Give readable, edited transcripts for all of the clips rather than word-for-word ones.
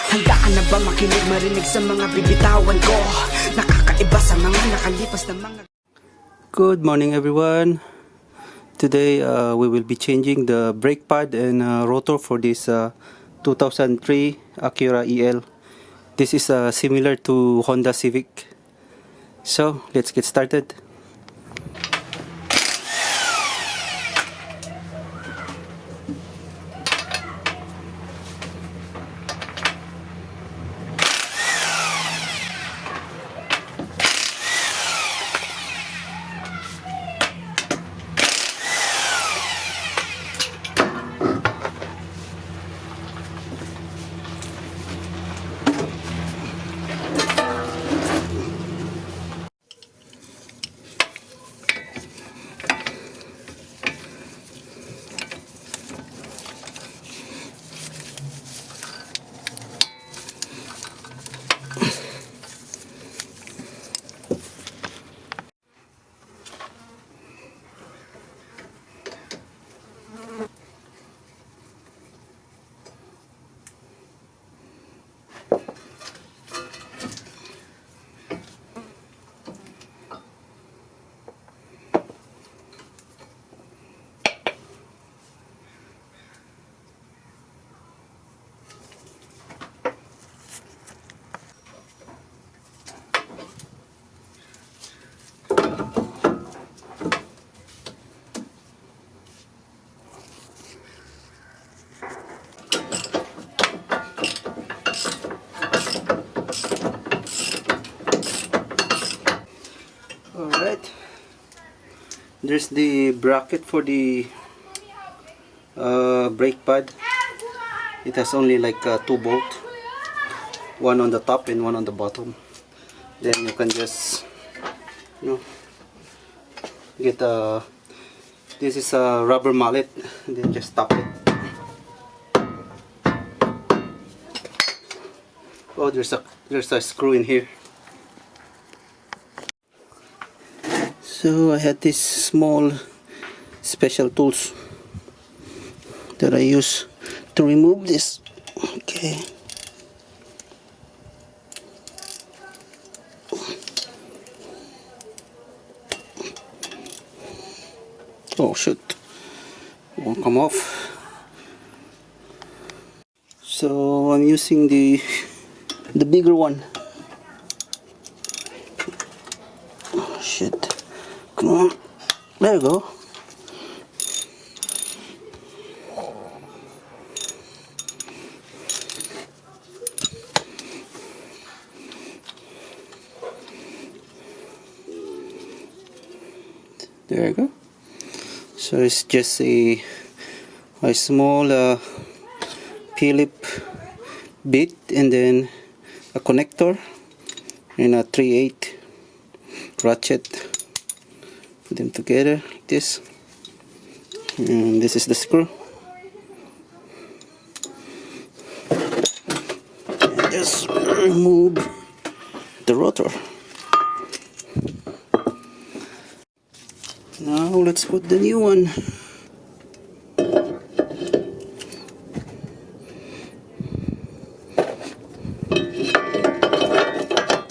Handa ka na ba makinig, marinig sa mga bibitawan ko? Nakakaiba sa mga nakalipas na mga... Good morning everyone. Today we will be changing the brake pad and rotor for this 2003 Acura EL. This is similar to Honda Civic. So let's get started. Alright, there's the bracket for the brake pad. It has only like 2 bolts, one on the top and one on the bottom. Then you can just, get this is a rubber mallet, and then just tap it. Oh, there's a screw in here. So I had these small special tools that I use to remove this. Okay. Oh shoot, it won't come off. So I'm using the bigger one. Oh shit. Come on, there you go. There you go. So it's just a small Philip bit and then a connector and a 3/8 ratchet. Put them together like this, and this is the screw, and just remove the rotor. Now let's put the new one.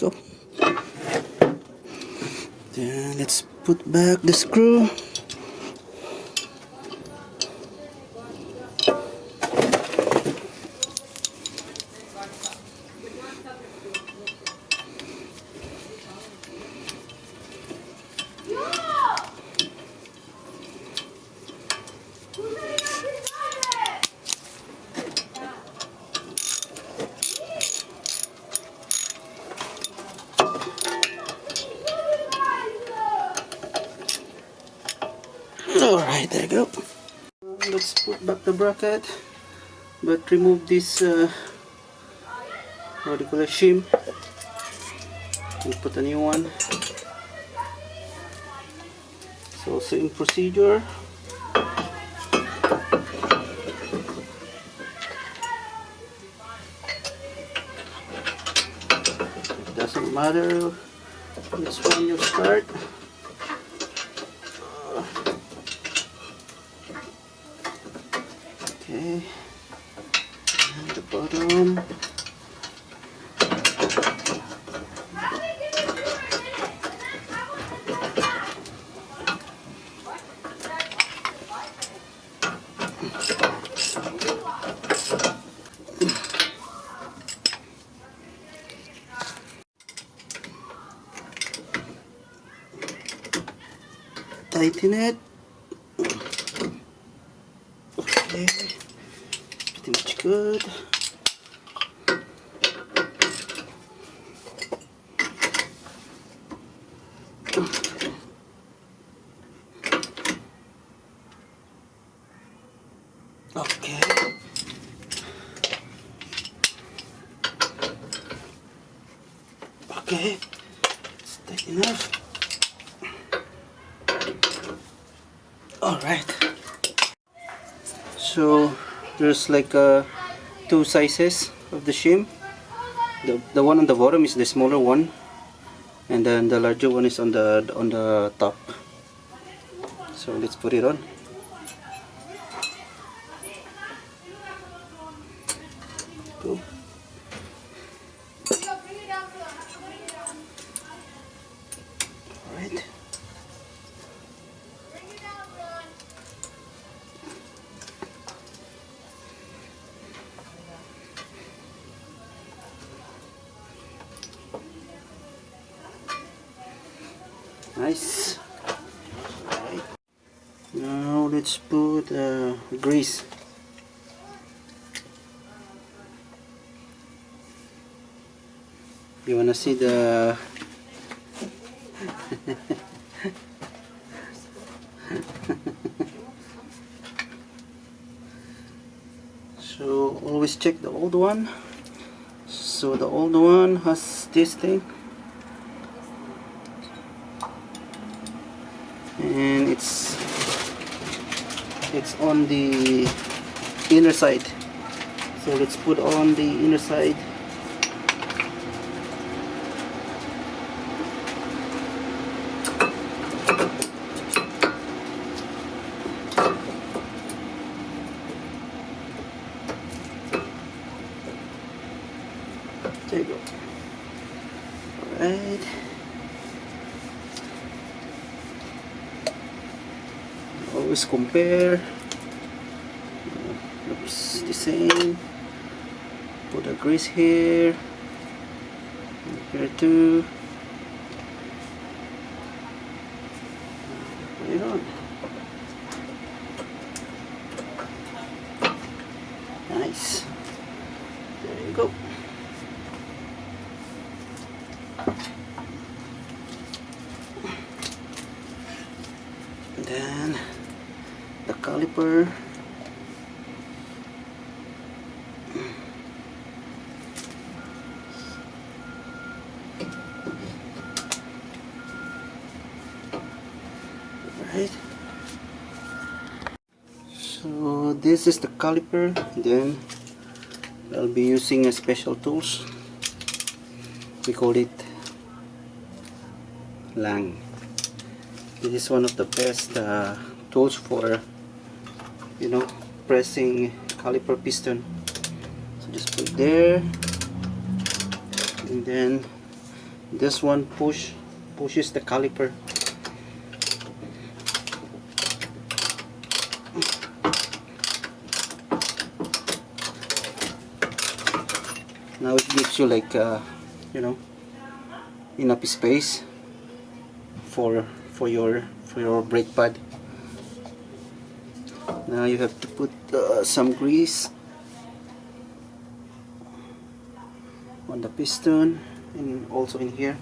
Go. Then let's put back the screw. Alright, there you go. Let's put back the bracket, but remove this what do you call it, shim, and put a new one. So same procedure. It doesn't matter which one you start. Okay, and the bottom. tighten it. Okay, pretty much good. Okay. Okay, it's tight enough. All right. So there's like two sizes of the shim. The one on the bottom is the smaller one, and then the larger one is on the top. So let's put it on. Go. All right. Nice. Right. Now let's put grease. You wanna see the so always check the old one. So the old one has this thing, and it's on the inner side. So let's put on the inner side. There you go. Alright. Always compare. Looks the same. Put a grease here. And here too. Put it on. Nice. There you go. Then the caliper. Right. So this is the caliper. Then I'll be using a special tools. We call it Lang. This is one of the best tools for, you know, pressing caliper piston. So just put it there, and then this one pushes the caliper. Now it gives you like you know, enough space for your brake pad. Now you have to put some grease on the piston and also in here.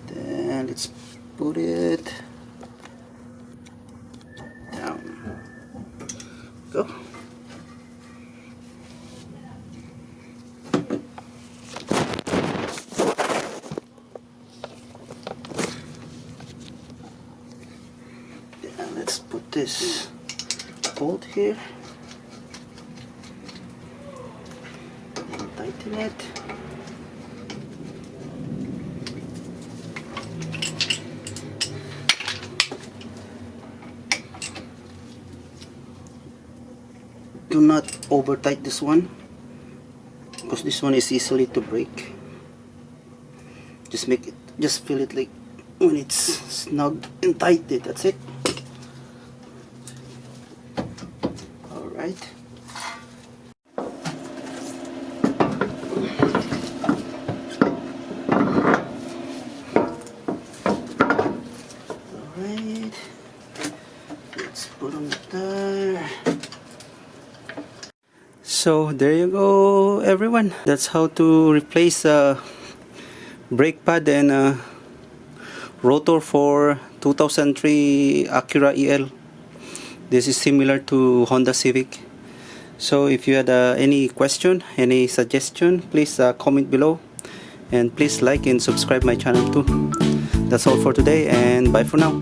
Then let's put it down. Go. Let's put this bolt here and tighten it. Do not over tight this one, because this one is easily to break. Just feel it like when it's snug and tight. That's it. Alright. Alright. So there you go, everyone. That's how to replace a brake pad and a rotor for 2003 Acura EL. This is similar to Honda Civic. So if you had any question, any suggestion, please comment below, and please like and subscribe my channel too. That's all for today, and bye for now.